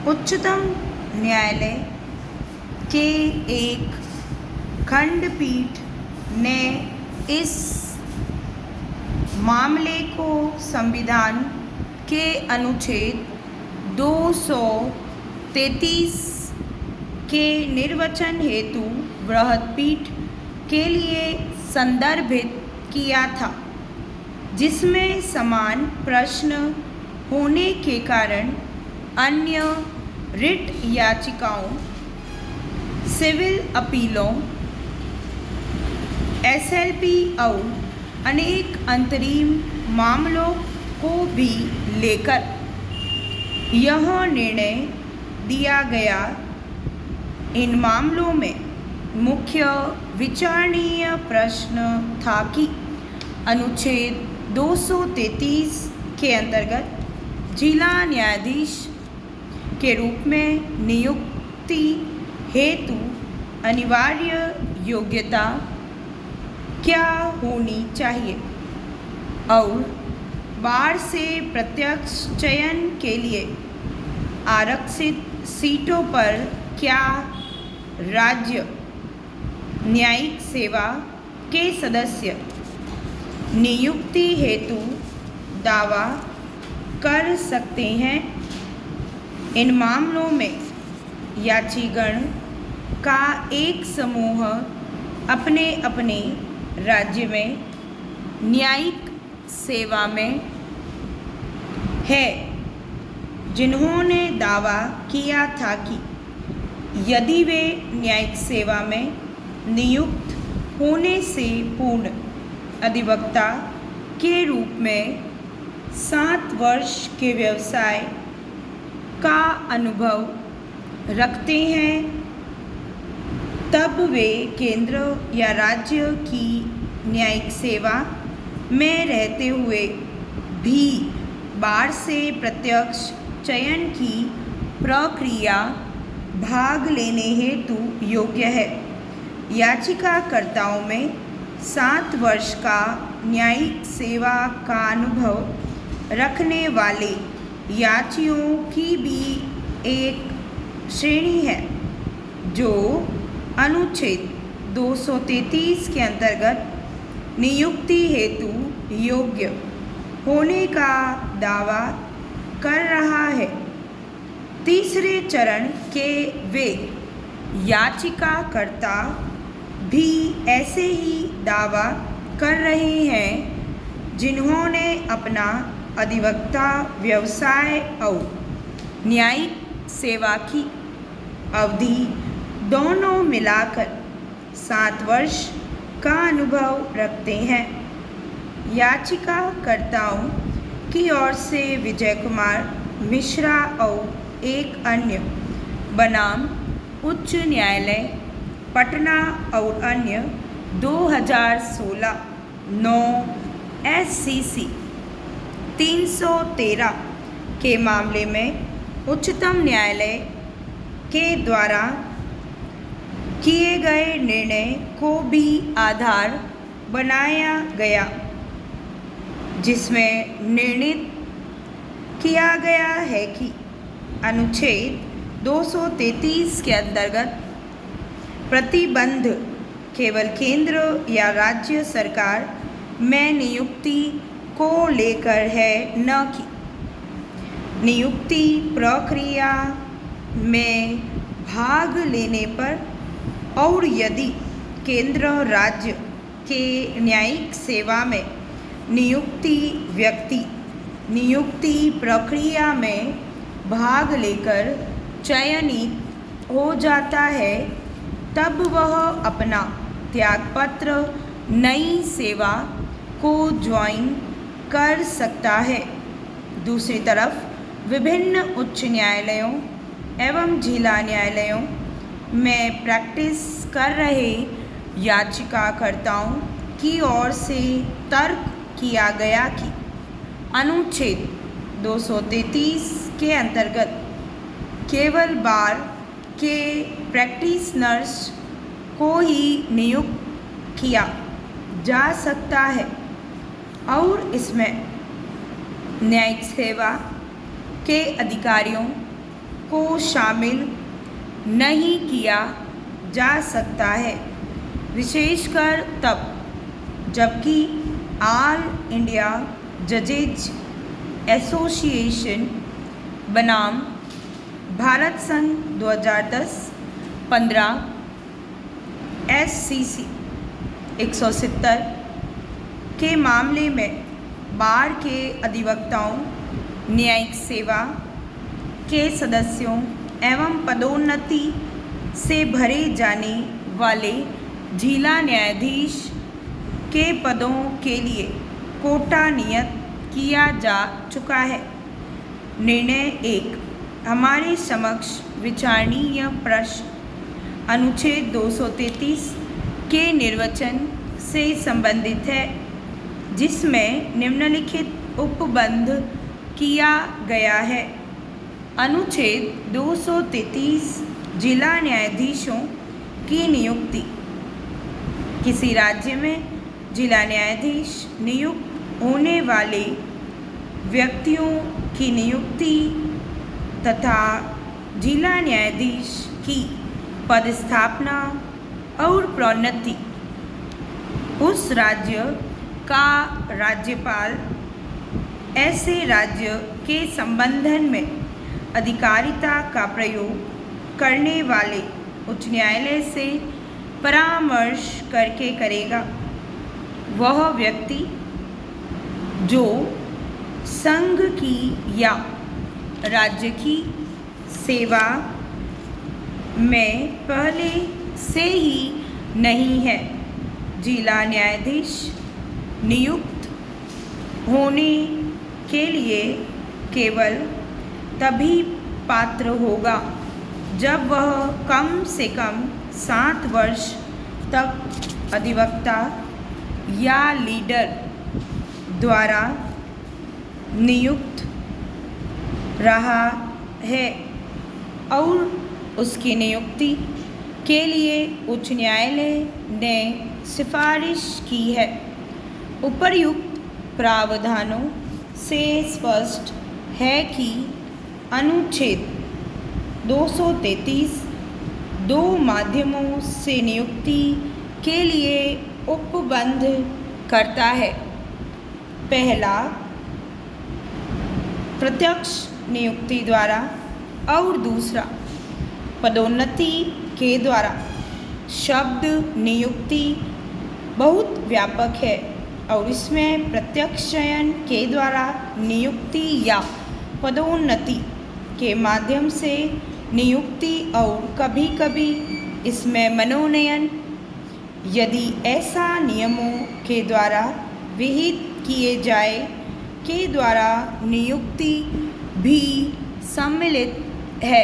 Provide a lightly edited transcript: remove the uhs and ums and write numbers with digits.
उच्चतम न्यायालय के एक खंडपीठ ने इस मामले को संविधान के अनुच्छेद 233 के निर्वचन हेतु वृहद पीठ के लिए संदर्भित किया था, जिसमें समान प्रश्न होने के कारण अन्य रिट याचिकाओं, सिविल अपीलों, एसएलपी और अनेक अंतरिम मामलों को भी लेकर यह निर्णय दिया गया। इन मामलों में मुख्य विचारणीय प्रश्न था कि अनुच्छेद 233 के अंतर्गत जिला न्यायाधीश के रूप में नियुक्ति हेतु अनिवार्य योग्यता क्या होनी चाहिए और बार से प्रत्यक्ष चयन के लिए आरक्षित सीटों पर क्या राज्य न्यायिक सेवा के सदस्य नियुक्ति हेतु दावा कर सकते हैं। इन मामलों में याचिगण का एक समूह अपने अपने राज्य में न्यायिक सेवा में है, जिन्होंने दावा किया था कि यदि वे न्यायिक सेवा में नियुक्त होने से पूर्ण अधिवक्ता के रूप में 7 वर्ष के व्यवसाय का अनुभव रखते हैं, तब वे केंद्र या राज्य की न्यायिक सेवा में रहते हुए भी बार से प्रत्यक्ष चयन की प्रक्रिया भाग लेने हेतु योग्य है। याचिकाकर्ताओं में 7 वर्ष का न्यायिक सेवा का अनुभव रखने वाले याचियों की भी एक श्रेणी है, जो अनुच्छेद 233 के अंतर्गत नियुक्ति हेतु योग्य होने का दावा कर रहा है। तीसरे चरण के वे याचिकाकर्ता भी ऐसे ही दावा कर रहे हैं, जिन्होंने अपना अधिवक्ता व्यवसाय और न्यायिक सेवा की अवधि दोनों मिलाकर 7 वर्ष का अनुभव रखते हैं। याचिकाकर्ताओं की ओर से विजय कुमार मिश्रा और एक अन्य बनाम उच्च न्यायालय पटना और अन्य 2016 9 SCC 313 के मामले में उच्चतम न्यायालय के द्वारा किए गए निर्णय को भी आधार बनाया गया, जिसमें निर्णित किया गया है कि अनुच्छेद 233 के अंतर्गत प्रतिबंध केवल केंद्र या राज्य सरकार में नियुक्ति को लेकर है, न कि नियुक्ति प्रक्रिया में भाग लेने पर। और यदि केंद्र राज्य के न्यायिक सेवा में नियुक्ति व्यक्ति नियुक्ति प्रक्रिया में भाग लेकर चयनित हो जाता है, तब वह अपना त्यागपत्र नई सेवा को ज्वाइन कर सकता है। दूसरी तरफ विभिन्न उच्च न्यायालयों एवं जिला न्यायालयों में प्रैक्टिस कर रहे याचिकाकर्ताओं की ओर से तर्क किया गया कि अनुच्छेद 233 के अंतर्गत केवल बार के प्रैक्टिशनर्स को ही नियुक्त किया जा सकता है और इसमें न्यायिक सेवा के अधिकारियों को शामिल नहीं किया जा सकता है, विशेषकर तब जबकि ऑल इंडिया जजेज एसोसिएशन बनाम भारत संघ 2010 15 SCC 170 के मामले में बार के अधिवक्ताओं, न्यायिक सेवा के सदस्यों एवं पदोन्नति से भरे जाने वाले जिला न्यायाधीश के पदों के लिए कोटा नियत किया जा चुका है। निर्णय 1 हमारे समक्ष विचारणीय प्रश्न अनुच्छेद 233 के निर्वचन से संबंधित है, जिसमें निम्नलिखित उपबंध किया गया है। अनुच्छेद 233 जिला न्यायाधीशों की नियुक्ति। किसी राज्य में जिला न्यायाधीश नियुक्त होने वाले व्यक्तियों की नियुक्ति तथा जिला न्यायाधीश की पदस्थापना और प्रोन्नति उस राज्य का राज्यपाल ऐसे राज्य के संबंधन में अधिकारिता का प्रयोग करने वाले उच्च न्यायालय से परामर्श करके करेगा। वह व्यक्ति जो संघ की या राज्य की सेवा में पहले से ही नहीं है, जिला न्यायाधीश नियुक्त होने के लिए केवल तभी पात्र होगा जब वह कम से कम 7 वर्ष तक अधिवक्ता या लीडर द्वारा नियुक्त रहा है और उसकी नियुक्ति के लिए उच्च न्यायालय ने सिफारिश की है। उपर्युक्त प्रावधानों से स्पष्ट है कि अनुच्छेद 233 दो माध्यमों से नियुक्ति के लिए उपबंध करता है। पहला, प्रत्यक्ष नियुक्ति द्वारा और दूसरा पदोन्नति के द्वारा। शब्द नियुक्ति बहुत व्यापक है और इसमें प्रत्यक्ष चयन के द्वारा नियुक्ति या पदोन्नति के माध्यम से नियुक्ति और कभी कभी इसमें मनोनयन, यदि ऐसा नियमों के द्वारा विहित किए जाए, के द्वारा नियुक्ति भी सम्मिलित है।